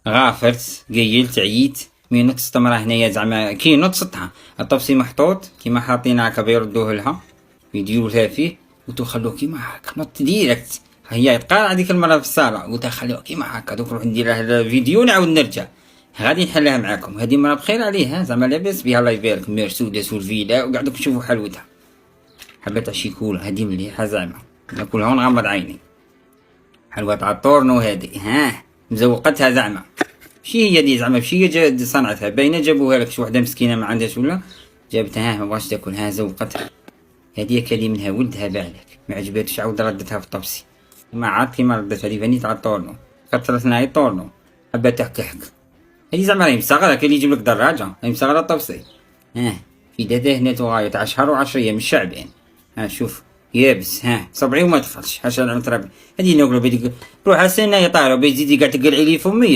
غافرت قيلت عييت مي نط تمرة هنايا زعما كي نط سطها الطبسي محطوط كيما حاطين هكا بيردوه لها يديروا لها فيه قلتو خلوه كيما هكا نط ديريكت. هي تقارع ديك المرة في الصالة قلت خلوه كيما هكا دوك نروح ندير له فيديو نعاود نرجع غادي نحلها معاكم. هذه مرة بخير عليها زعما لاباس بها الله يبارك مرسودس والفيلا وقعدوا تشوفوا حلوتها. حبيت عشيكولا هذه مليحة زعما ناكلها ونغمض عيني. حلوة تاع الطورنو هذه ها مزوقتها زعما شي هي دي زعما شي هي صنعتها باينه جابوها لك شي وحده مسكينه ما عندهاش ولا جابتها ما بغاش تاكلها زوقتها. هذه كلي منها ولدها بالك ما عجباتش عاود ردتها في الطبسي ما عاد كيما ردتها لي فاني تاع الطورنو كثرت لنا الطورنو حبات تحكحك. هذه زعما راهي مسغره كاين اللي يجيب لك دراجه راهي مسغره الطبسي. في دادا هنا تغاية تاع شهر و10 ايام الشعبين. شوف يابس صبعي وما دخلش حاشا نعمة ربي. هذه ناكلو بيديك روح سنة يا طايرة بيزيدي قاعد تقلعي لي فمي.